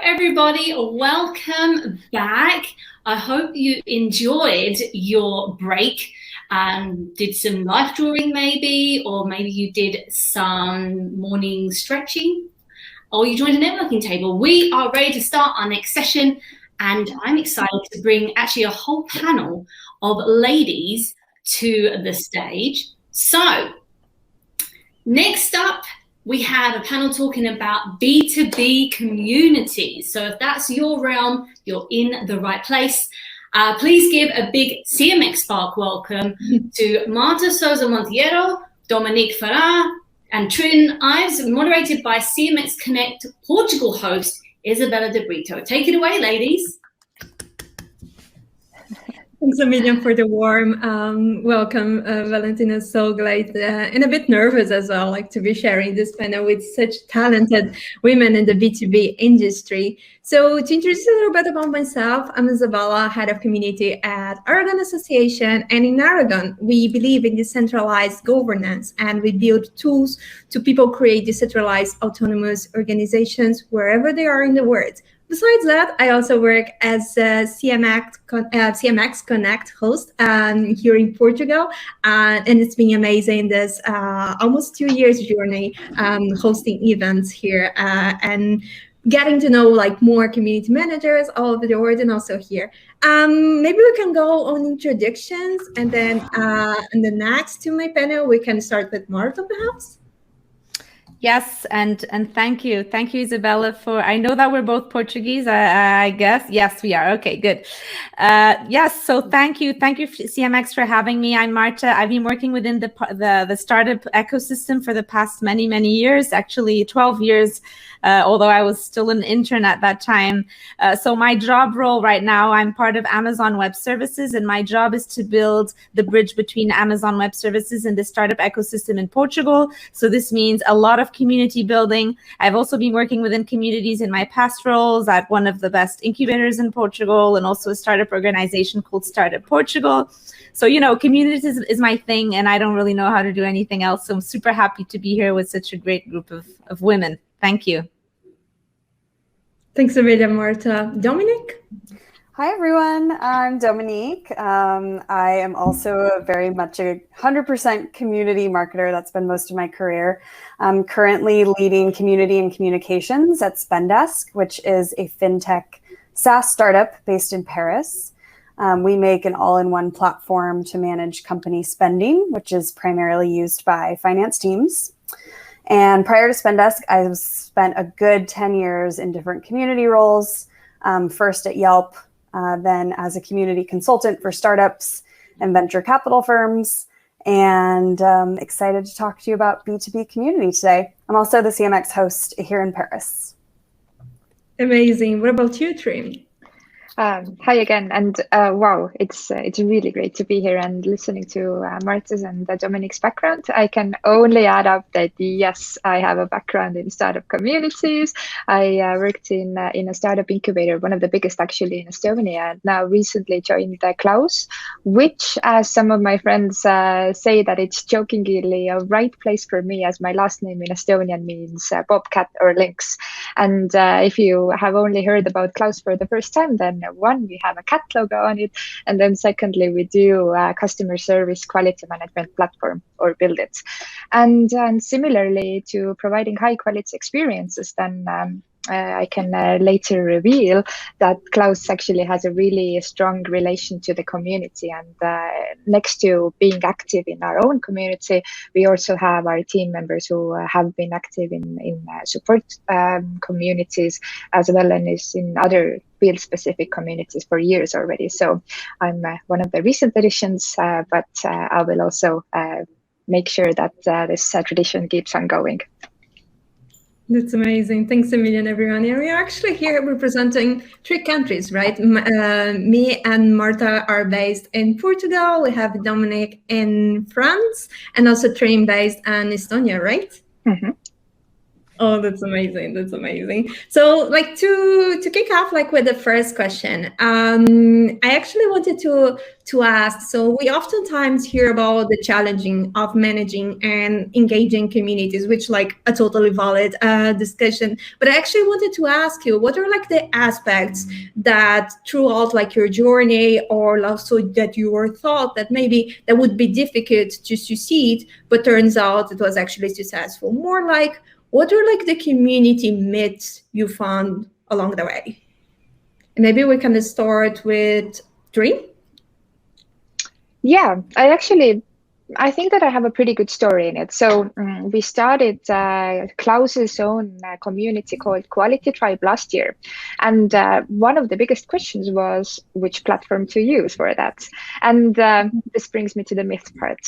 everybody. Welcome back. I hope you enjoyed your break and did some life drawing maybe, or maybe you did some morning stretching, or you joined a networking table. We are ready to start our next session, and I'm excited to bring actually a whole panel of ladies to the stage. So next up, we have a panel talking about B2B communities. So if that's your realm, you're in the right place. Please give a big CMX Spark welcome to Marta Sousa Monteiro, Dominique Farrar, and Triin Ilves, moderated by CMX Connect Portugal host Isabella de Brito. Take it away, ladies. Thanks a million for the warm welcome, Valentina. So glad and a bit nervous as well, like to be sharing this panel with such talented women in the B2B industry. So to introduce a little bit about myself, I'm Isabella, head of community at Aragon Association. And in Aragon, we believe in decentralized governance, and we build tools to people create decentralized autonomous organizations wherever they are in the world. Besides that, I also work as a CMX Connect host here in Portugal, and it's been amazing this almost 2 years journey hosting events here and getting to know like more community managers all over the world and also here. Maybe we can go on introductions, and then in the next to my panel, we can start with Marta perhaps. Yes, and thank you, Isabella, for, I know that we're both Portuguese, I guess. Yes, we are. Okay, good. Yes, so thank you, CMX, for having me. I'm Marta. I've been working within the startup ecosystem for the past many years, actually 12 years. Although I was still an intern at that time. So my job role right now, I'm part of Amazon Web Services, and my job is to build the bridge between Amazon Web Services and the startup ecosystem in Portugal. So this means a lot of community building. I've also been working within communities in my past roles at one of the best incubators in Portugal, and also a startup organization called Startup Portugal. So, you know, communities is my thing, and I don't really know how to do anything else. So I'm super happy to be here with such a great group of women. Thank you. Thanks a million, Marta. Dominique? Hi, everyone. I'm Dominique. I am also very much a 100% community marketer. That's been most of my career. I'm currently leading community and communications at Spendesk, which is a fintech SaaS startup based in Paris. We make an all-in-one platform to manage company spending, which is primarily used by finance teams. And prior to Spendesk, I spent a good 10 years in different community roles, first at Yelp, then as a community consultant for startups and venture capital firms, and excited to talk to you about B2B community today. I'm also the CMX host here in Paris. Amazing. What about you, Triin? Hi again, and wow, it's really great to be here and listening to Marta's and Dominique's background. I can only add up that yes, I have a background in startup communities. I worked in a startup incubator, one of the biggest actually in Estonia, and now recently joined Klaus, which, as some of my friends say, that it's jokingly a right place for me, as my last name in Estonian means bobcat or lynx. And if you have only heard about Klaus for the first time, then one, we have a cat logo on it, and then secondly, we do a customer service quality management platform, or build it. And similarly to providing high quality experiences, then I can later reveal that Klaus actually has a really strong relation to the community, and next to being active in our own community, we also have our team members who have been active in support communities, as well as in other field-specific communities for years already. So I'm one of the recent additions, but I will also make sure that this tradition keeps on going. That's amazing. Thanks a million, everyone. And we're actually here representing 3 countries, right? Me and Marta are based in Portugal. We have Dominique in France, and also Triin based in Estonia, right? Mm-hmm. Oh, that's amazing. That's amazing. So like to kick off like with the first question, I actually wanted to ask, so we oftentimes hear about the challenging of managing and engaging communities, which like a totally valid discussion. But I actually wanted to ask you, what are like the aspects that throughout like your journey or also that you were thought that maybe that would be difficult to succeed, but turns out it was actually successful? More like, what are like the community myths you found along the way? Maybe we can start with Triin. Yeah, I think that I have a pretty good story in it. So we started Klaus's own community called Quality Tribe last year. And one of the biggest questions was which platform to use for that. And this brings me to the myth part.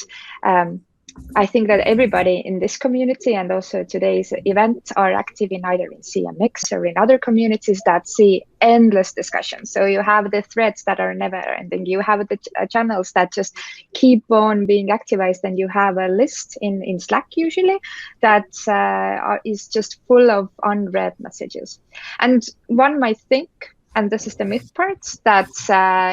I think that everybody in this community and also today's event are active in either in CMX or in other communities that see endless discussions. So you have the threads that are never ending. You have the channels that just keep on being activized, and you have a list in Slack usually that is just full of unread messages. And one might think, and this is the myth part, that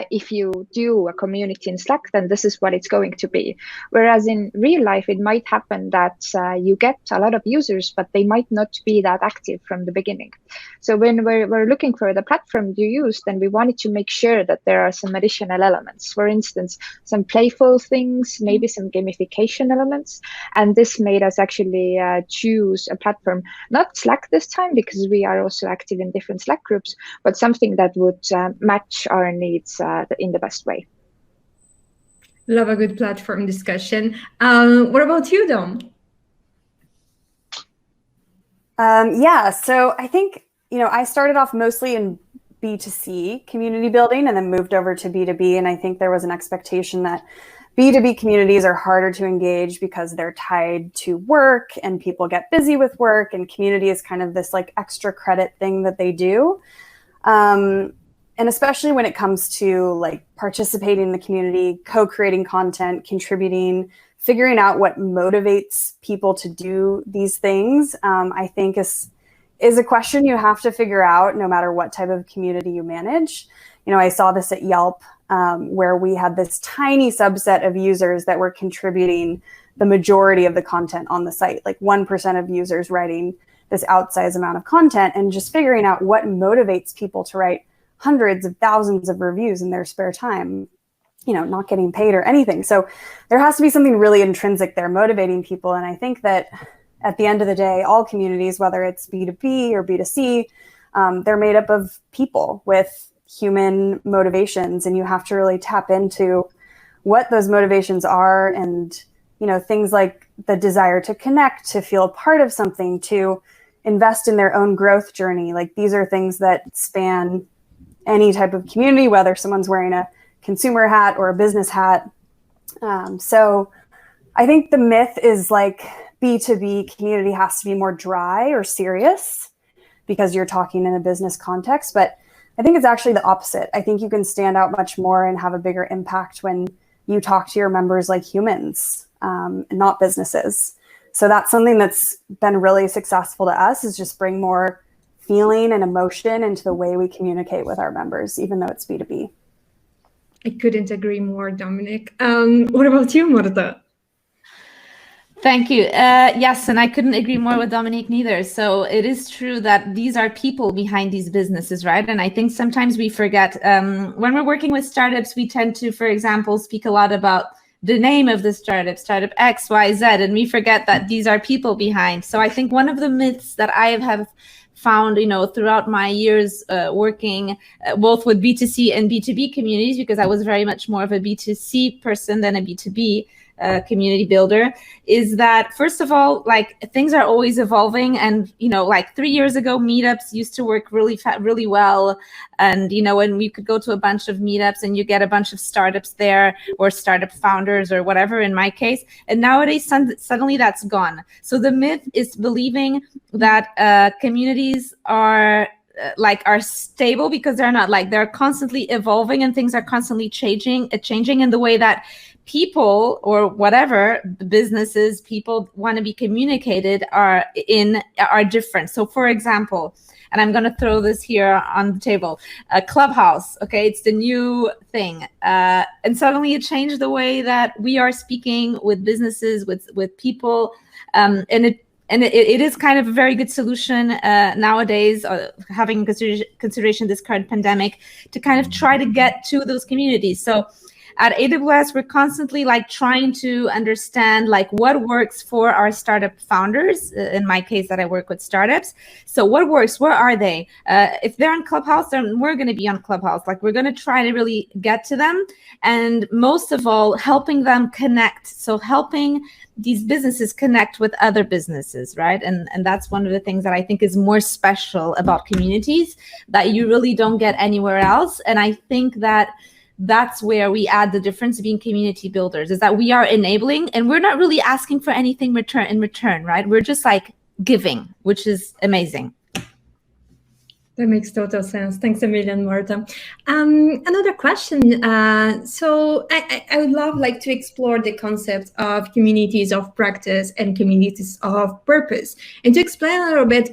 if you do a community in Slack, then this is what it's going to be. Whereas in real life, it might happen that you get a lot of users, but they might not be that active from the beginning. So when we're looking for the platform to use, then we wanted to make sure that there are some additional elements. For instance, some playful things, maybe some gamification elements. And this made us actually choose a platform, not Slack this time, because we are also active in different Slack groups, but something that would match our needs in the best way. Love a good platform discussion. What about you, Dom? Yeah, so I think, I started off mostly in B2C community building and then moved over to B2B. And I think there was an expectation that B2B communities are harder to engage because they're tied to work and people get busy with work, and community is kind of this like extra credit thing that they do. And especially when it comes to like participating in the community, co-creating content, contributing, figuring out what motivates people to do these things, I think is a question you have to figure out no matter what type of community you manage. I saw this at Yelp, where we had this tiny subset of users that were contributing the majority of the content on the site, like 1% of users writing this outsized amount of content, and just figuring out what motivates people to write hundreds of thousands of reviews in their spare time, not getting paid or anything. So there has to be something really intrinsic there motivating people. And I think that at the end of the day, all communities, whether it's B2B or B2C, they're made up of people with human motivations, and you have to really tap into what those motivations are. And, things like the desire to connect, to feel a part of something, to invest in their own growth journey. Like, these are things that span any type of community, whether someone's wearing a consumer hat or a business hat. So I think the myth is like B2B community has to be more dry or serious because you're talking in a business context. But I think it's actually the opposite. I think you can stand out much more and have a bigger impact when you talk to your members like humans, not businesses. So that's something that's been really successful to us, is just bring more feeling and emotion into the way we communicate with our members, even though it's B2B. I couldn't agree more, Dominic. What about you, Marta? Thank you. Yes, and I couldn't agree more with Dominique neither. So it is true that these are people behind these businesses, right? And I think sometimes we forget, when we're working with startups, we tend to, for example, speak a lot about the name of the startup X, Y, Z, and we forget that these are people behind. So I think one of the myths that I have found, throughout my years working both with B2C and B2B communities, because I was very much more of a B2C person than a B2B community builder, is that first of all, like, things are always evolving, and like 3 years ago, meetups used to work really well, and when we could go to a bunch of meetups and you get a bunch of startups there, or startup founders, or whatever in my case, and nowadays suddenly that's gone. So the myth is believing that communities are like are stable, because they're not, like, they're constantly evolving and things are constantly changing in the way that people or whatever businesses people want to be communicated are different. So for example, and I'm going to throw this here on the table, Clubhouse, okay, it's the new thing, and suddenly it changed the way that we are speaking with businesses, with people, and it is kind of a very good solution nowadays, having consideration this current pandemic, to kind of try to get to those communities. So at AWS, we're constantly like trying to understand like what works for our startup founders. In my case, that I work with startups. So what works? Where are they? If they're on Clubhouse, then we're going to be on Clubhouse. Like, we're going to try to really get to them, and most of all, helping them connect. So helping these businesses connect with other businesses, right? And that's one of the things that I think is more special about communities that you really don't get anywhere else. And I think that that's where we add the difference, being community builders, is that we are enabling and we're not really asking for anything in return, right? We're just like giving, which is amazing. That makes total sense. Thanks a million, Marta. Another question. So I would love like to explore the concept of communities of practice and communities of purpose. And to explain a little bit,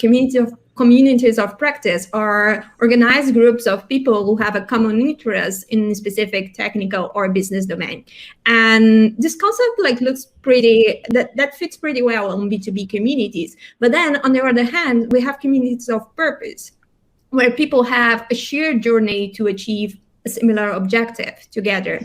communities of practice are organized groups of people who have a common interest in a specific technical or business domain. And this concept like looks pretty, that fits pretty well on B2B communities. But then on the other hand, we have communities of purpose, where people have a shared journey to achieve a similar objective together.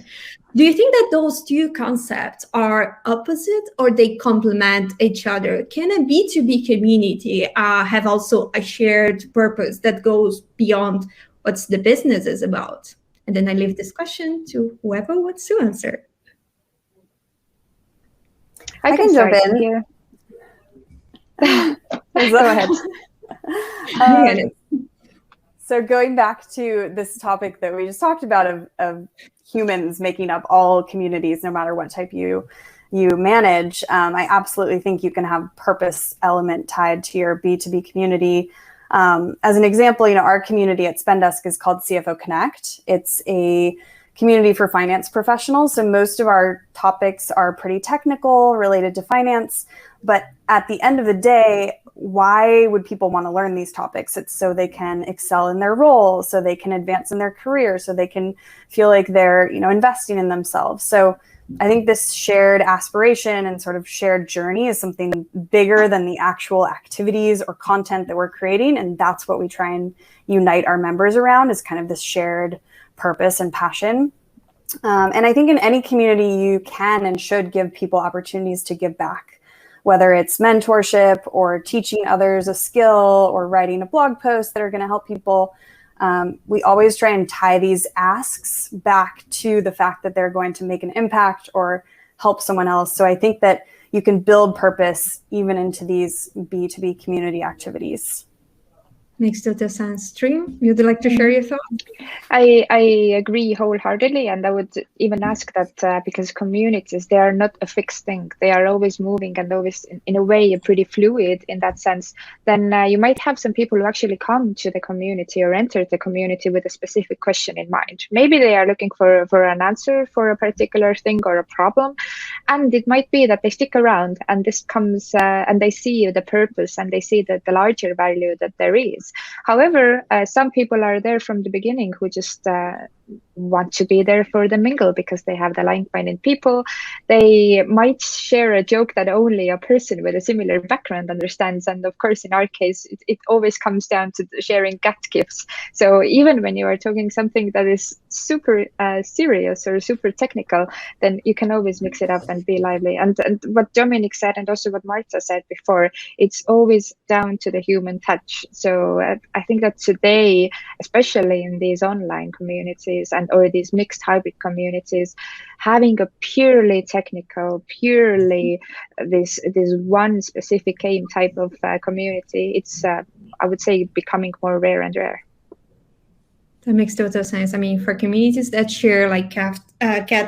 Do you think that those two concepts are opposite, or they complement each other? Can a B2B community have also a shared purpose that goes beyond what the business is about? And then I leave this question to whoever wants to answer. I can jump in here. Go ahead. So going back to this topic that we just talked about of humans making up all communities, no matter what type you manage, I absolutely think you can have purpose element tied to your B2B community. As an example, our community at Spendesk is called CFO Connect. It's a community for finance professionals. So most of our topics are pretty technical, related to finance. But at the end of the day, why would people want to learn these topics? It's so they can excel in their role, so they can advance in their career, so they can feel like they're, investing in themselves. So I think this shared aspiration and sort of shared journey is something bigger than the actual activities or content that we're creating. And that's what we try and unite our members around, is kind of this shared purpose and passion. And I think in any community, you can and should give people opportunities to give back, whether it's mentorship or teaching others a skill or writing a blog post that are going to help people. We always try and tie these asks back to the fact that they're going to make an impact or help someone else. So I think that you can build purpose even into these B2B community activities. Makes total sense. Triin, would you like to share your thoughts? I agree wholeheartedly, and I would even ask that because communities, they are not a fixed thing. They are always moving and always, in a way, pretty fluid in that sense. Then you might have some people who actually come to the community or enter the community with a specific question in mind. Maybe they are looking for an answer for a particular thing or a problem, and it might be that they stick around and this comes and they see the purpose and they see the larger value that there is. However, some people are there from the beginning who just want to be there for the mingle because they have the like-minded people. They might share a joke that only a person with a similar background understands. And of course, in our case, it always comes down to sharing gut gifts. So even when you are talking something that is super serious or super technical, then you can always mix it up and be lively. And what Dominique said, and also what Marta said before, it's always down to the human touch. So I think that today, especially in these online communities or these mixed hybrid communities, having a purely technical, purely this one specific aim type of community, it's I would say becoming more rare and rare. That makes total sense. I mean, for communities that share like cat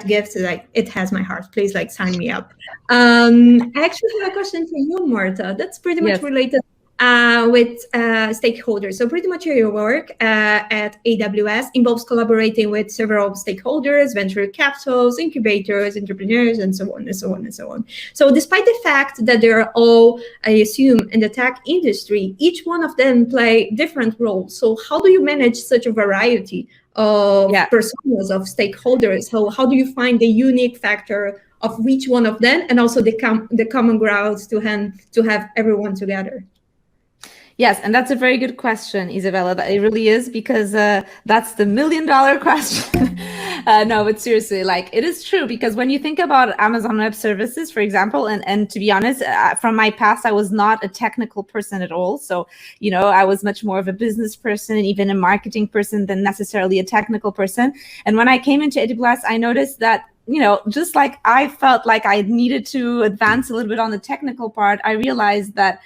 gifts, like it has my heart. Please like sign me up. I actually have a question for you, Marta. That's pretty much related with stakeholders. So pretty much your work at AWS involves collaborating with several stakeholders, venture capitals, incubators, entrepreneurs, and so on and so on and so on. So despite the fact that they're all, I assume, in the tech industry, each one of them play different roles. So how do you manage such a variety of personas, of stakeholders? How do you find the unique factor of each one of them, and also the common grounds to have everyone together? Yes, and that's a very good question, Isabella. It really is, because that's the $1 million question. No, but seriously, like, it is true, because when you think about Amazon Web Services, for example, and to be honest, from my past, I was not a technical person at all. So, I was much more of a business person and even a marketing person than necessarily a technical person. And when I came into AWS, I noticed that, just like I felt like I needed to advance a little bit on the technical part, I realized that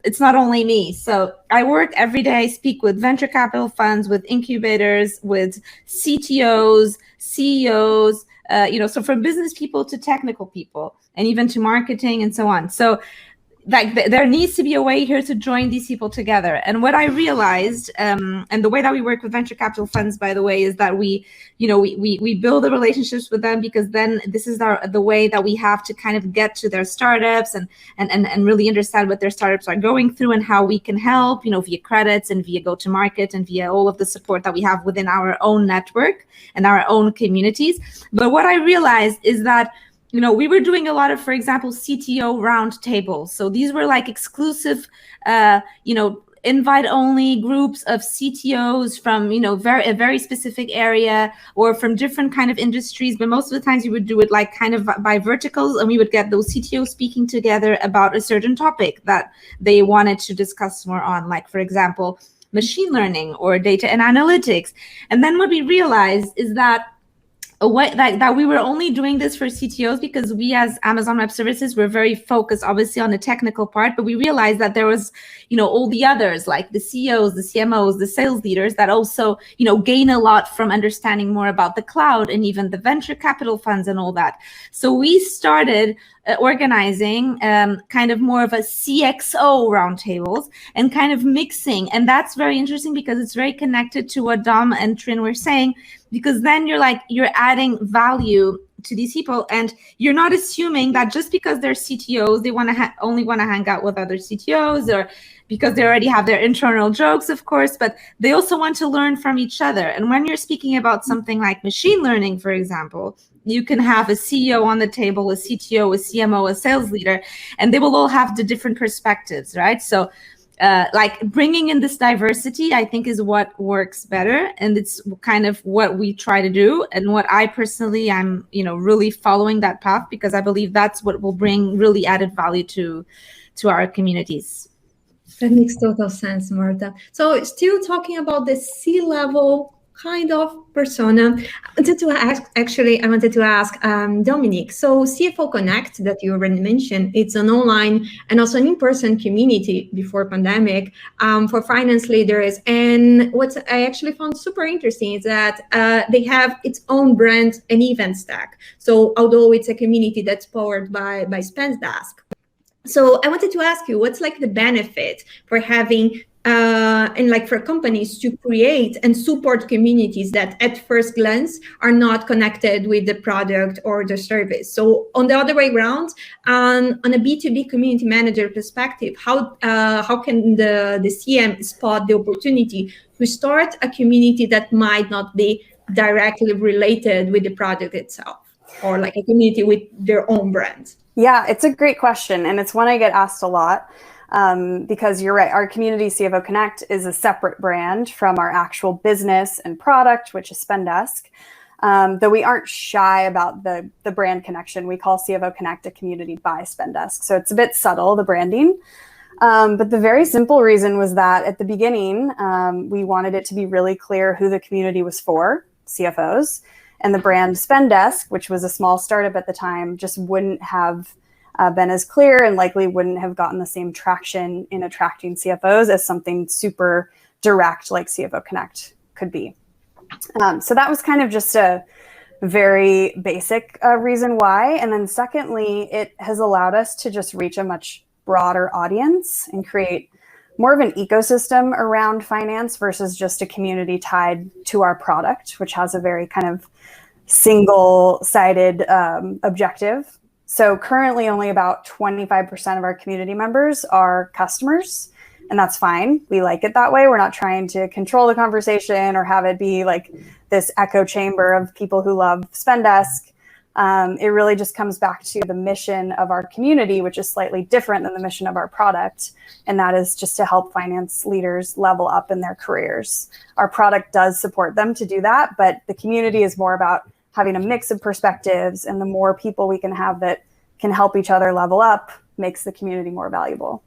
it's not only me. So I work every day. I speak with venture capital funds, with incubators, with CTOs, CEOs, so from business people to technical people, and even to marketing and so on. So like there needs to be a way here to join these people together. And what I realized, and the way that we work with venture capital funds, by the way, is that we build the relationships with them, because then this is the way that we have to kind of get to their startups and really understand what their startups are going through and how we can help, via credits and via go-to-market and via all of the support that we have within our own network and our own communities. But what I realized is that we were doing a lot of, for example, CTO roundtables. So these were like exclusive, invite-only groups of CTOs from, a very specific area or from different kind of industries. But most of the times you would do it like kind of by verticals, and we would get those CTOs speaking together about a certain topic that they wanted to discuss more on, like, for example, machine learning or data and analytics. And then what we realized is that that we were only doing this for CTOs because we as Amazon Web Services were very focused obviously on the technical part, but we realized that there was, all the others like the CEOs, the CMOs, the sales leaders that also, gain a lot from understanding more about the cloud, and even the venture capital funds and all that. So we started organizing kind of more of a CXO roundtables and kind of mixing. And that's very interesting because it's very connected to what Dom and Triin were saying, because then you're adding value to these people, and you're not assuming that just because they're CTOs, they only want to hang out with other CTOs, or because they already have their internal jokes, of course, but they also want to learn from each other. And when you're speaking about something like machine learning, for example, you can have a CEO on the table, a CTO, a CMO, a sales leader, and they will all have the different perspectives, right? So like bringing in this diversity, I think, is what works better. And it's kind of what we try to do. And what I personally, I'm, really following that path, because I believe that's what will bring really added value to our communities. That makes total sense, Marta. So still talking about the C-level kind of persona, I wanted to ask Dominique. So CFO Connect that you already mentioned, it's an online and also an in-person community before pandemic for finance leaders. And what I actually found super interesting is that they have its own brand and event stack. So although it's a community that's powered by Spendesk. So I wanted to ask you, what's like the benefit for having and like for companies to create and support communities that at first glance are not connected with the product or the service? So on the other way around, on a B2B community manager perspective, how can the CM spot the opportunity to start a community that might not be directly related with the product itself, or like a community with their own brand? Yeah, it's a great question. And it's one I get asked a lot because you're right. Our community CFO Connect is a separate brand from our actual business and product, which is Spendesk. Though we aren't shy about the brand connection. We call CFO Connect a community by Spendesk. So it's a bit subtle, the branding. But the very simple reason was that at the beginning, we wanted it to be really clear who the community was for, CFOs. And the brand Spendesk, which was a small startup at the time, just wouldn't have been as clear and likely wouldn't have gotten the same traction in attracting CFOs as something super direct like CFO Connect could be. So that was kind of just a very basic reason why. And then secondly, it has allowed us to just reach a much broader audience and create more of an ecosystem around finance versus just a community tied to our product, which has a very kind of single-sided objective. So currently only about 25% of our community members are customers, and that's fine. We like it that way. We're not trying to control the conversation or have it be like this echo chamber of people who love Spendesk. It really just comes back to the mission of our community, which is slightly different than the mission of our product. And that is just to help finance leaders level up in their careers. Our product does support them to do that, but the community is more about having a mix of perspectives, and the more people we can have that can help each other level up makes the community more valuable.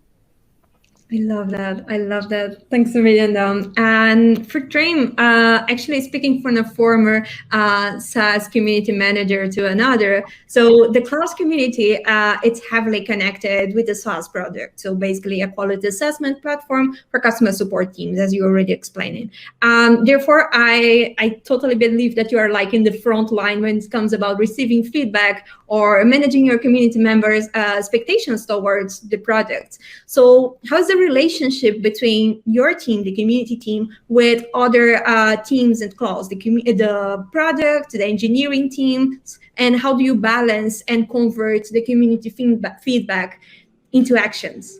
I love that. I love that. Thanks a million. And for Triin, actually speaking from a former SaaS community manager to another, so the Klaus community, it's heavily connected with the SaaS product. So basically a quality assessment platform for customer support teams, as you already explained. Therefore, I totally believe that you are like in the front line when it comes about receiving feedback or managing your community members' expectations towards the product. So how's the relationship between your team, the community team, with other teams and Klaus, the product, the engineering teams, and how do you balance and convert the community feedback into actions?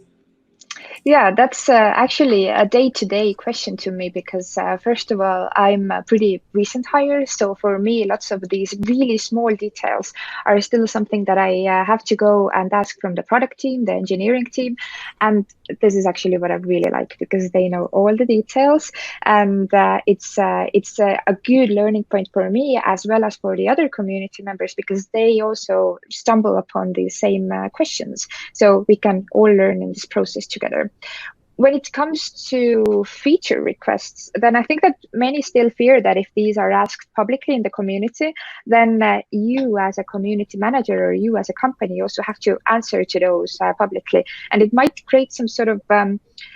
Yeah, that's actually a day-to-day question to me because, first of all, I'm a pretty recent hire. So for me, lots of these really small details are still something that I have to go and ask from the product team, the engineering team. And this is actually what I really like because they know all the details. And it's a good learning point for me as well as for the other community members because they also stumble upon the same questions. So we can all learn in this process together. When it comes to feature requests, then I think that many still fear that if these are asked publicly in the community, then you as a community manager or you as a company also have to answer to those publicly. And it might create some sort of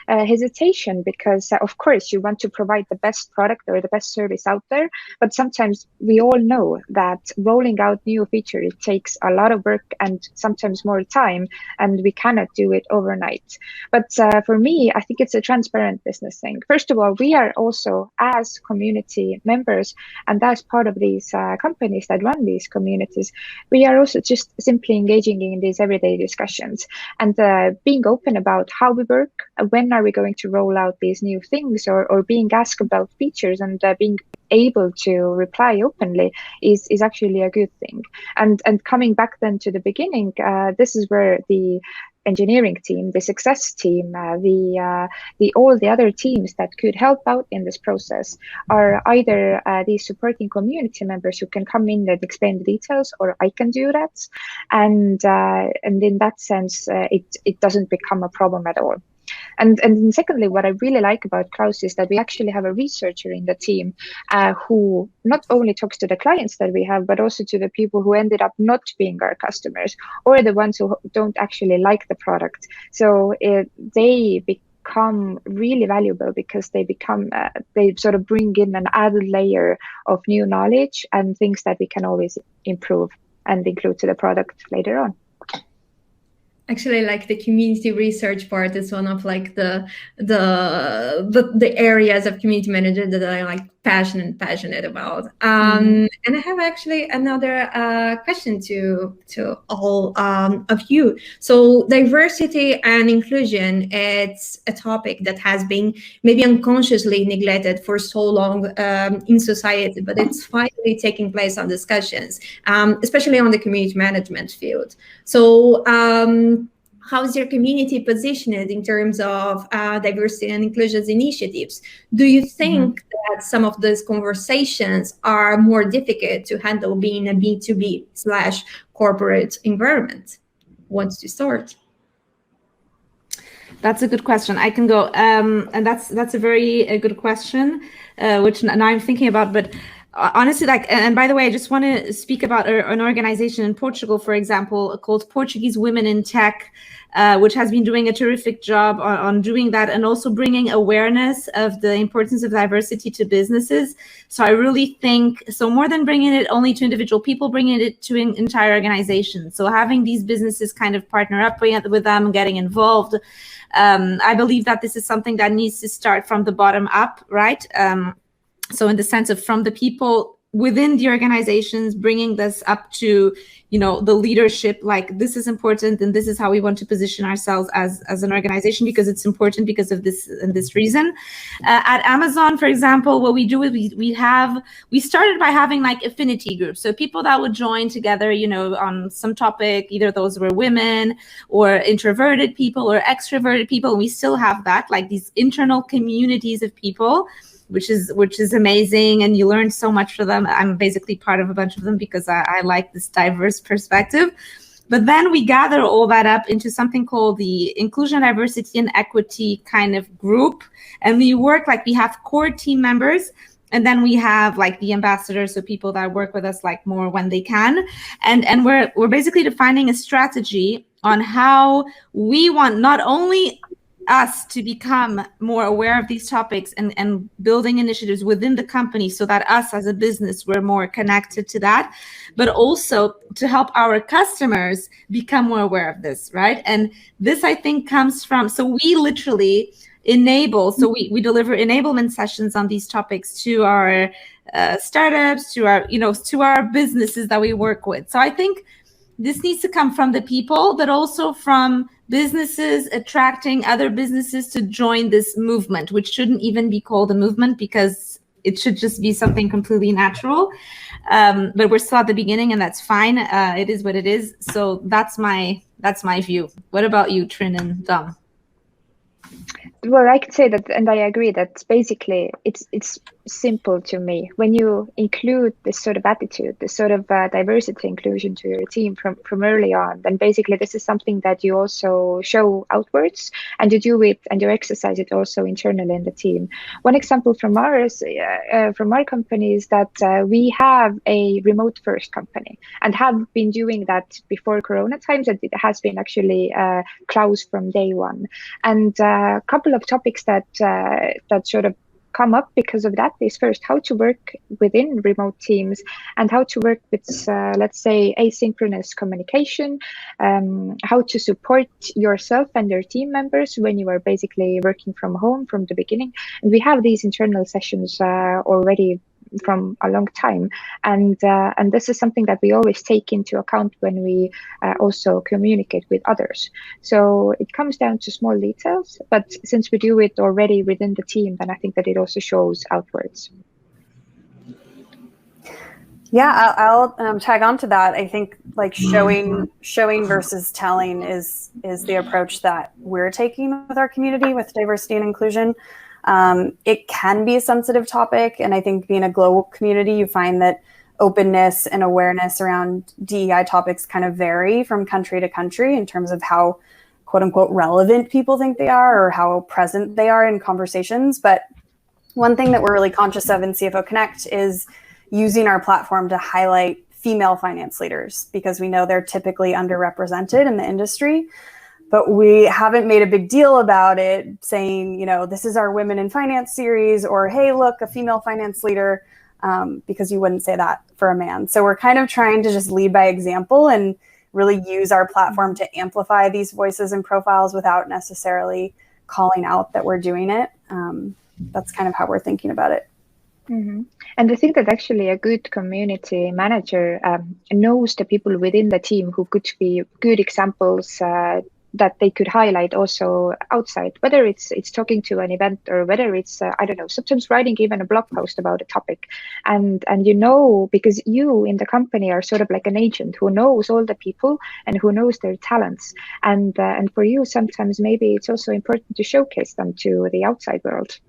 hesitation because, of course, you want to provide the best product or the best service out there. But sometimes we all know that rolling out new features takes a lot of work and sometimes more time, and we cannot do it overnight. But for me, I think it's a transparent business thing. First of all, we are also, as community members and as part of these companies that run these communities, we are also just simply engaging in these everyday discussions and being open about how we work, when are we going to roll out these new things, or being asked about features and being able to reply openly is actually a good thing. And coming back then to the beginning, this is where the engineering team, the success team, all the other teams that could help out in this process are either these supporting community members who can come in and explain the details, or I can do that. And in that sense, it doesn't become a problem at all. And secondly, what I really like about Klaus is that we actually have a researcher in the team who not only talks to the clients that we have, but also to the people who ended up not being our customers or the ones who don't actually like the product. So they become really valuable because they sort of bring in an added layer of new knowledge and things that we can always improve and include to the product later on. Actually, like the community research part is one of like the areas of community manager that I like passionate about. And I have actually another question to all of you. So diversity and inclusion, it's a topic that has been maybe unconsciously neglected for so long in society, but it's finally taking place on discussions, especially on the community management field. So how's your community positioned in terms of diversity and inclusion initiatives? Do you think that some of those conversations are more difficult to handle being a B2B/corporate environment? Who wants to start? That's a good question. I can go, and that's a very good question, which now I'm thinking about. But honestly, like, and by the way, I just want to speak about an organization in Portugal, for example, called Portuguese Women in Tech, which has been doing a terrific job on doing that, and also bringing awareness of the importance of diversity to businesses. So I really think, so more than bringing it only to individual people, bringing it to an entire organization. So having these businesses kind of partner up with them, getting involved. I believe that this is something that needs to start from the bottom up, right? So in the sense of from the people within the organizations, bringing this up to, you know, the leadership, like this is important and this is how we want to position ourselves as an organization, because it's important because of this and this reason. At Amazon, for example, what we do is we started by having like affinity groups. So people that would join together, you know, on some topic, either those were women or introverted people or extroverted people. And we still have that, like these internal communities of people, which is amazing, and you learn so much from them. I'm basically part of a bunch of them because I like this diverse perspective. But then we gather all that up into something called the Inclusion, Diversity, and Equity kind of group. And we work like we have core team members, and then we have like the ambassadors, so people that work with us like more when they can. And we're basically defining a strategy on how we want not only us to become more aware of these topics and building initiatives within the company so that us as a business, we're more connected to that, but also to help our customers become more aware of this, right? And this, I think, comes from, so we literally enable, so we deliver enablement sessions on these topics to our startups, to our, you know, to our businesses that we work with. So I think this needs to come from the people, but also from businesses attracting other businesses to join this movement, which shouldn't even be called a movement because it should just be something completely natural. But we're still at the beginning, and that's fine. It is what it is. So that's my view. What about you, Triin and Dom? Well, I could say that, and I agree that basically it's simple to me. When you include this sort of attitude, this sort of diversity inclusion to your team from early on, then basically this is something that you also show outwards, and you do it and you exercise it also internally in the team. One example from ours, from our company, is that we have a remote first company and have been doing that before Corona times, and it has been actually Klaus from day one. And a couple of topics that sort of come up because of that is, first, how to work within remote teams and how to work with, let's say, asynchronous communication, how to support yourself and your team members when you are basically working from home from the beginning. And we have these internal sessions already from a long time, and this is something that we always take into account when we also communicate with others. So it comes down to small details, but since we do it already within the team, then I think that it also shows outwards. Yeah, I'll tag on to that. I think like showing versus telling is the approach that we're taking with our community with diversity and inclusion. It can be a sensitive topic, and I think being a global community, you find that openness and awareness around DEI topics kind of vary from country to country in terms of how quote unquote relevant people think they are or how present they are in conversations. But one thing that we're really conscious of in CFO Connect is using our platform to highlight female finance leaders, because we know they're typically underrepresented in the industry. But we haven't made a big deal about it, saying, you know, this is our Women in Finance series, or, hey, look, a female finance leader, because you wouldn't say that for a man. So we're kind of trying to just lead by example and really use our platform to amplify these voices and profiles without necessarily calling out that we're doing it. That's kind of how we're thinking about it. Mm-hmm. And I think that actually a good community manager knows the people within the team who could be good examples that they could highlight also outside, whether it's talking to an event or whether it's, I don't know, sometimes writing even a blog post about a topic. And you know, because you in the company are sort of like an agent who knows all the people and who knows their talents. And for you, sometimes maybe it's also important to showcase them to the outside world.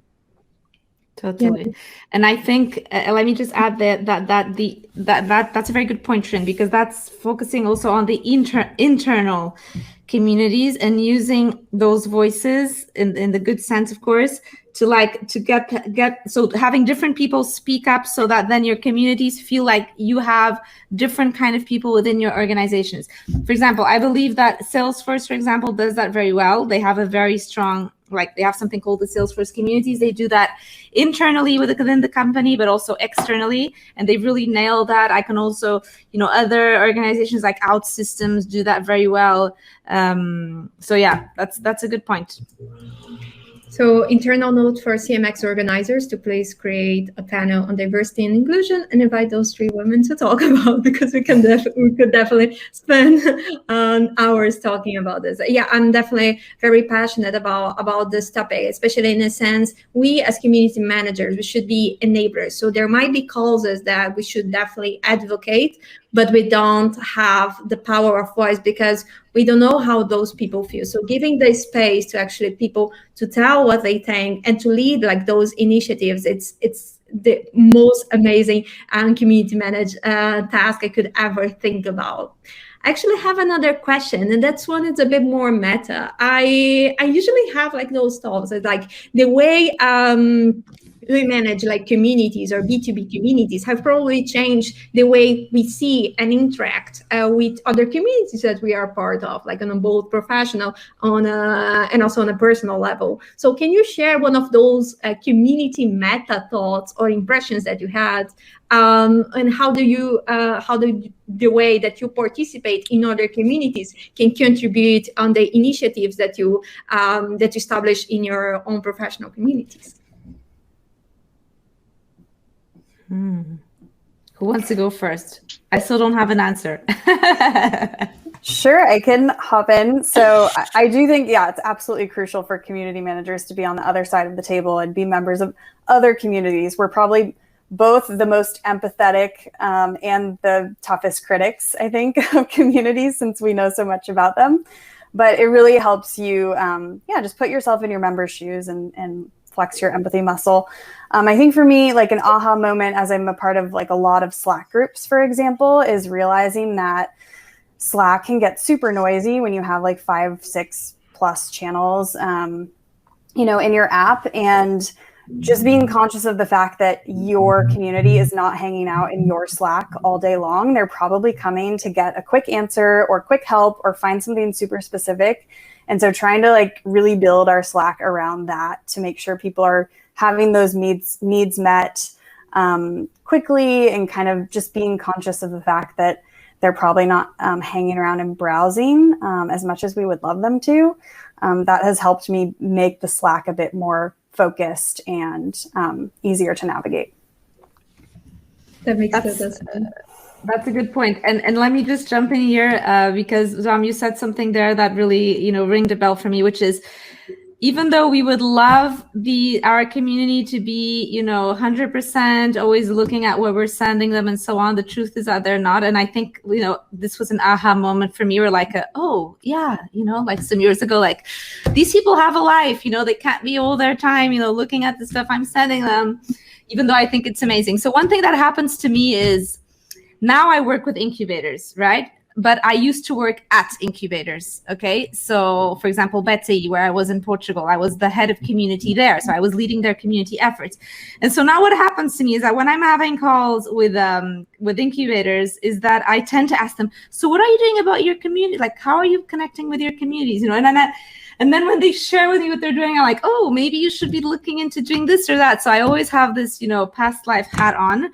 Totally. Yeah. And I think, let me just add that's a very good point, Triin, because that's focusing also on the internal communities and using those voices in the good sense, of course, to get so having different people speak up so that then your communities feel like you have different kind of people within your organizations. For example, I believe that Salesforce, for example, does that very well. They have a very strong, they have something called the Salesforce communities. They do that internally within the company, but also externally, and they really nail that. I can also, other organizations like OutSystems do that very well. So yeah, that's a good point. So internal note for CMX organizers to please create a panel on diversity and inclusion and invite those 3 women to talk about, because we could definitely spend hours talking about this. Yeah, I'm definitely very passionate about this topic, especially in a sense, we as community managers, we should be enablers. So there might be causes that we should definitely advocate, but we don't have the power of voice because we don't know how those people feel. So giving the space to actually people to tell what they think and to lead like those initiatives, it's the most amazing community managed task I could ever think about. I actually have another question, and that's one that's a bit more meta. I usually have like those thoughts, like the way we manage like communities or B2B communities have probably changed the way we see and interact with other communities that we are part of, like on a both professional and also on a personal level. So can you share one of those community meta thoughts or impressions that you had, and how the way that you participate in other communities can contribute on the initiatives that you establish in your own professional communities? Who wants to go first? I still don't have an answer. Sure, I can hop in. So I do think, it's absolutely crucial for community managers to be on the other side of the table and be members of other communities. We're probably both the most empathetic and the toughest critics, I think, of communities, since we know so much about them. But it really helps you, just put yourself in your members' shoes and flex your empathy muscle. I think for me, like an aha moment as I'm a part of like a lot of Slack groups, for example, is realizing that Slack can get super noisy when you have like 5, 6 plus channels, in your app, and just being conscious of the fact that your community is not hanging out in your Slack all day long. They're probably coming to get a quick answer or quick help or find something super specific. And so trying to like really build our Slack around that to make sure people are having those needs met quickly, and kind of just being conscious of the fact that they're probably not hanging around and browsing as much as we would love them to. That has helped me make the Slack a bit more focused and easier to navigate. That makes sense. That's a good point. And let me just jump in here because Zom, you said something there that really, ringed a bell for me, which is, even though we would love our community to be, 100% always looking at what we're sending them and so on, the truth is that they're not. And I think, this was an aha moment for me, where like, like some years ago, like these people have a life, they can't be all their time, looking at the stuff I'm sending them, even though I think it's amazing. So one thing that happens to me is, now I work with incubators, right? But I used to work at incubators, okay? So, for example, Betsy, where I was in Portugal, I was the head of community there. So I was leading their community efforts. And so now what happens to me is that when I'm having calls with incubators, is that I tend to ask them, so what are you doing about your community? Like, how are you connecting with your communities? And then when they share with me what they're doing, I'm like, oh, maybe you should be looking into doing this or that. So I always have this, past life hat on.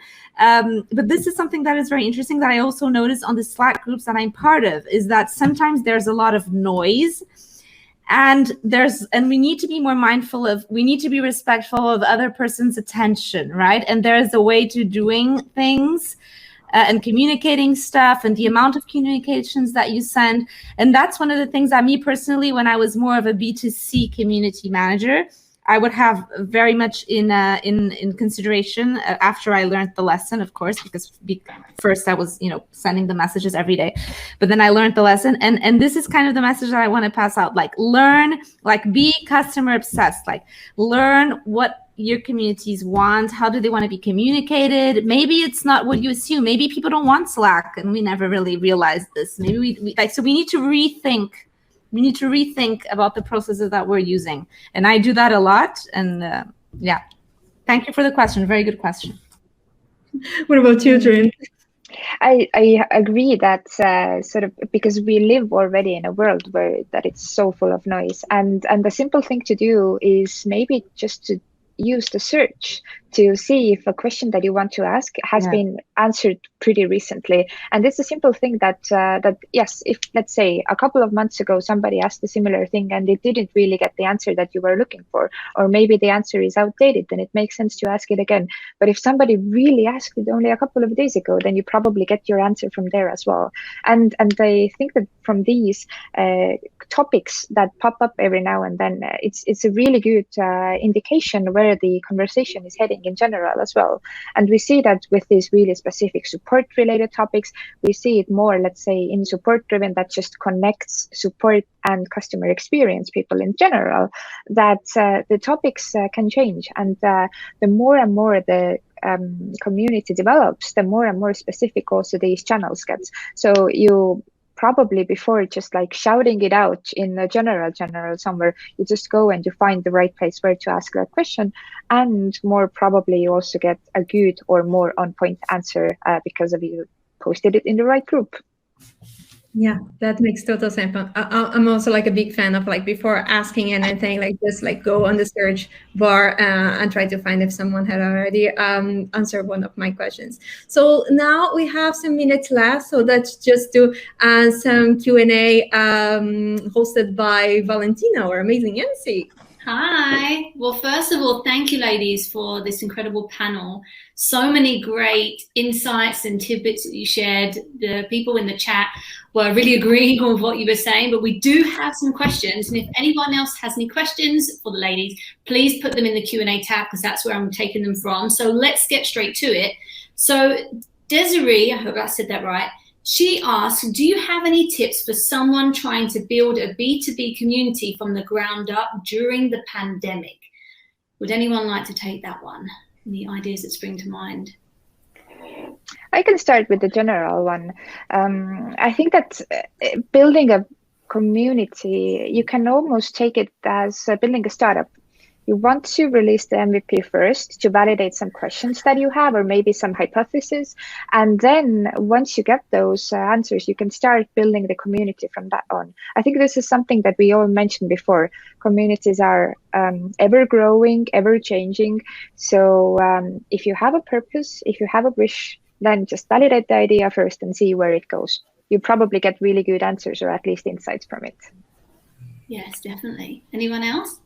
But this is something that is very interesting that I also notice on the Slack groups that I'm part of, is that sometimes there's a lot of noise, and we need to be more mindful we need to be respectful of other person's attention, right? And there is a way to doing things and communicating stuff, and the amount of communications that you send. And that's one of the things that me personally, when I was more of a B2C community manager, I would have very much in consideration after I learned the lesson, of course, because first I was, sending the messages every day, but then I learned the lesson. And this is kind of the message that I want to pass out, like be customer obsessed, like learn what your communities want? How do they want to be communicated? Maybe it's not what you assume. Maybe people don't want Slack, and we never really realized this. Maybe we so we need to rethink. We need to rethink about the processes that we're using, and I do that a lot. And yeah, thank you for the question. Very good question. What about you, Triin? I agree that sort of because we live already in a world where that it's so full of noise, and the simple thing to do is maybe just to use the search to see if a question that you want to ask has been answered pretty recently. And it's a simple thing that yes, if let's say a couple of months ago somebody asked a similar thing and it didn't really get the answer that you were looking for, or maybe the answer is outdated, then it makes sense to ask it again. But if somebody really asked it only a couple of days ago, then you probably get your answer from there as well. And I think that from these topics that pop up every now and then, it's a really good indication where the conversation is heading in general as well. And we see that with these really specific support related topics, we see it more, let's say, in support driven, that just connects support and customer experience people in general, that the topics can change. And the more and more the community develops, the more and more specific also these channels gets. So you probably before just like shouting it out in a general somewhere, you just go and you find the right place where to ask that question, and more probably you also get a good or more on point answer because of you posted it in the right group. Yeah, that makes total sense. I'm also like a big fan of like before asking anything, like just like go on the search bar and try to find if someone had already answered one of my questions. So now we have some minutes left. So let's just do some Q&A hosted by Valentina, our amazing MC. Hi. Well, first of all, thank you, ladies, for this incredible panel. So many great insights and tidbits that you shared. The people in the chat were really agreeing on what you were saying, but we do have some questions. And if anyone else has any questions for the ladies, please put them in the Q&A tab, because that's where I'm taking them from. So let's get straight to it. So Desiree, I hope I said that right, she asked, do you have any tips for someone trying to build a B2B community from the ground up during the pandemic? Would anyone like to take that one? Any ideas that spring to mind? I can start with the general one. I think that building a community, you can almost take it as building a startup. You want to release the MVP first to validate some questions that you have, or maybe some hypotheses. And then once you get those answers, you can start building the community from that on. I think this is something that we all mentioned before. Communities are ever growing, ever changing. So if you have a purpose, if you have a wish, then just validate the idea first and see where it goes. You probably get really good answers, or at least insights from it. Yes, definitely. Anyone else?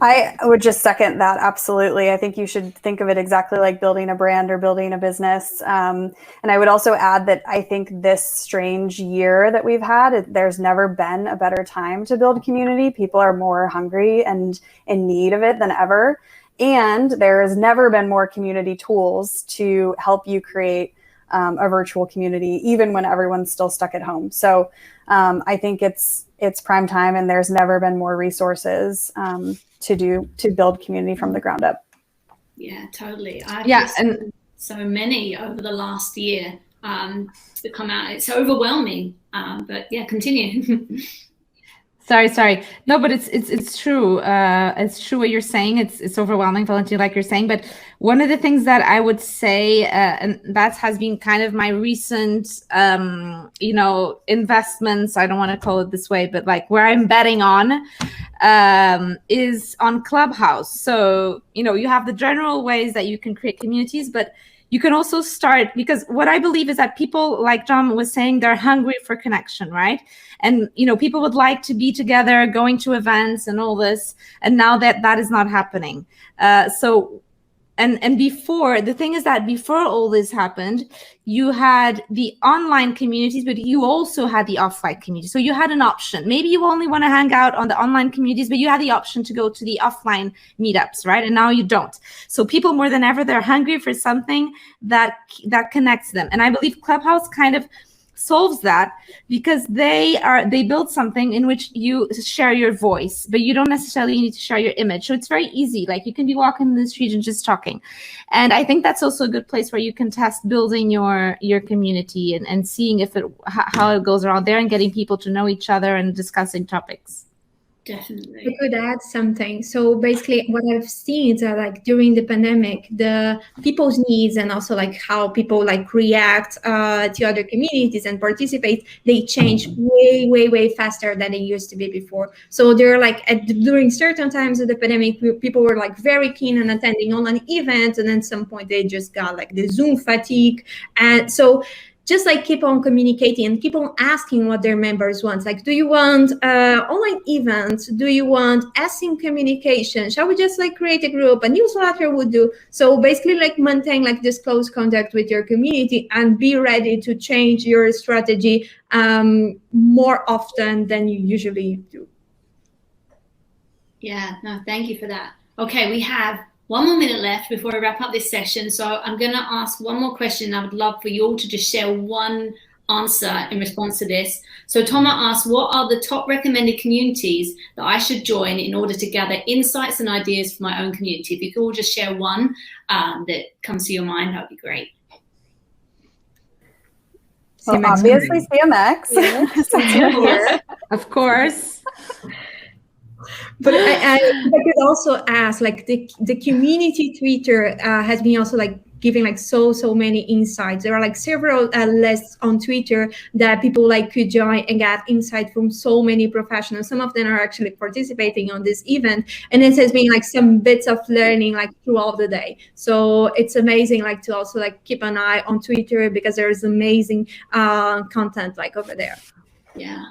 I would just second that. Absolutely. I think you should think of it exactly like building a brand or building a business. And I would also add that I think this strange year that we've had, there's never been a better time to build community. People are more hungry and in need of it than ever. And there has never been more community tools to help you create a virtual community, even when everyone's still stuck at home. So I think it's prime time, and there's never been more resources to build community from the ground up. Yeah, totally. And so many over the last year that come out. It's overwhelming. But yeah, continue. Sorry. No, but it's true. It's true what you're saying. It's overwhelming, Valentina, like you're saying. But one of the things that I would say, and that has been kind of my recent, investments. I don't want to call it this way, but like where I'm betting on, is on Clubhouse. So you have the general ways that you can create communities, but you can also start, because what I believe is that people, like John was saying, they're hungry for connection, right? And, people would like to be together, going to events and all this. And now that is not happening. And before, the thing is that before all this happened, you had the online communities, but you also had the offline community. So you had an option. Maybe you only want to hang out on the online communities, but you had the option to go to the offline meetups, right? And now you don't. So people more than ever, they're hungry for something that connects them. And I believe Clubhouse kind of solves that because they build something in which you share your voice, but you don't necessarily need to share your image. So it's very easy. Like you can be walking in the street and just talking. And I think that's also a good place where you can test building your community and seeing how it goes around there and getting people to know each other and discussing topics. Definitely. I could add something. So basically what I've seen is that like during the pandemic, the people's needs and also like how people like react to other communities and participate, they change way, way, way faster than they used to be before. So they're like during certain times of the pandemic, people were like very keen on attending online events. And then at some point they just got like the Zoom fatigue. And so just like keep on communicating and keep on asking what their members want. Like, do you want online events? Do you want async communication? Shall we just like create a group? A newsletter would do. So basically like maintain like this close contact with your community and be ready to change your strategy more often than you usually do. Yeah, no, thank you for that. Okay, we have 1 more minute left before I wrap up this session. So I'm going to ask one more question. I would love for you all to just share one answer in response to this. So Thomas asked, what are the top recommended communities that I should join in order to gather insights and ideas for my own community? If you could all just share one that comes to your mind, that would be great. Well, CMX obviously CMX, since you're here. Of course. But I could also ask, like the community Twitter has been also like giving like so many insights. There are like several lists on Twitter that people like could join and get insight from so many professionals. Some of them are actually participating on this event, and it has been like some bits of learning like throughout the day. So it's amazing like to also like keep an eye on Twitter because there is amazing content like over there. Yeah.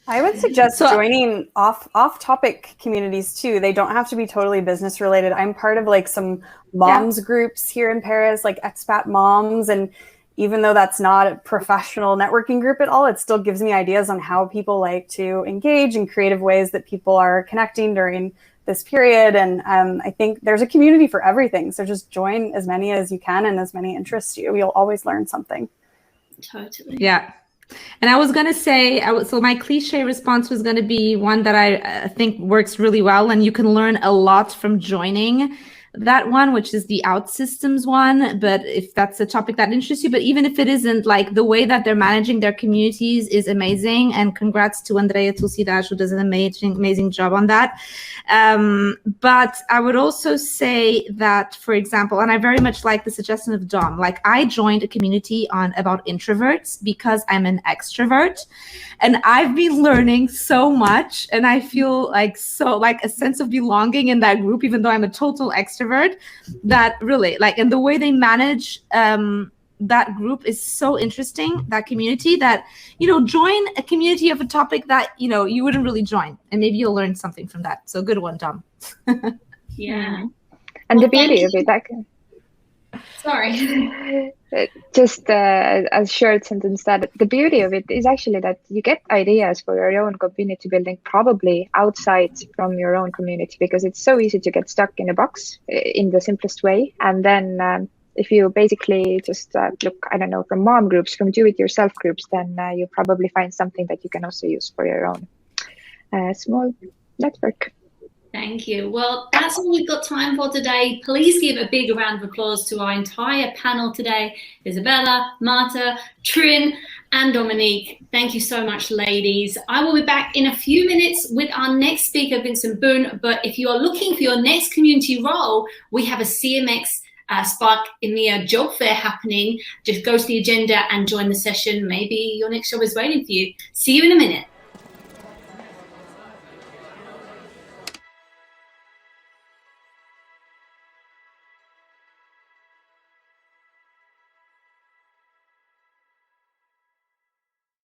I would suggest joining off-topic communities too. They don't have to be totally business related. I'm part of like some moms groups here in Paris, like expat moms. And even though that's not a professional networking group at all, it still gives me ideas on how people like to engage in creative ways that people are connecting during this period. And I think there's a community for everything. So just join as many as you can and as many interest you. You'll always learn something. Totally. Yeah. And I was going to say, so my cliche response was going to be one that I think works really well, and you can learn a lot from joining that one, which is the OutSystems one. But if that's a topic that interests you, but even if it isn't, like the way that they're managing their communities is amazing. And congrats to Andrea Tulsidas, who does an amazing job on that. But I would also say that, for example, and I very much like the suggestion of Dom, like I joined a community about introverts because I'm an extrovert, and I've been learning so much, and I feel like a sense of belonging in that group, even though I'm a total extrovert, that really like, and the way they manage that group is so interesting, that community, that, join a community of a topic that, you wouldn't really join, and maybe you'll learn something from that. So good one, Dom. Yeah. And the beauty of it, Sorry. Just a short sentence, that the beauty of it is actually that you get ideas for your own community building probably outside from your own community, because it's so easy to get stuck in a box in the simplest way. And then if you basically just look, I don't know, from mom groups, from do-it-yourself groups, then you probably find something that you can also use for your own small network. Thank you. Well, that's all we've got time for today. Please give a big round of applause to our entire panel today. Isabella, Marta, Triin, and Dominique. Thank you so much, ladies. I will be back in a few minutes with our next speaker, Vincent Boone. But if you are looking for your next community role, we have a CMX Spark EMEA job fair happening. Just go to the agenda and join the session. Maybe your next job is waiting for you. See you in a minute.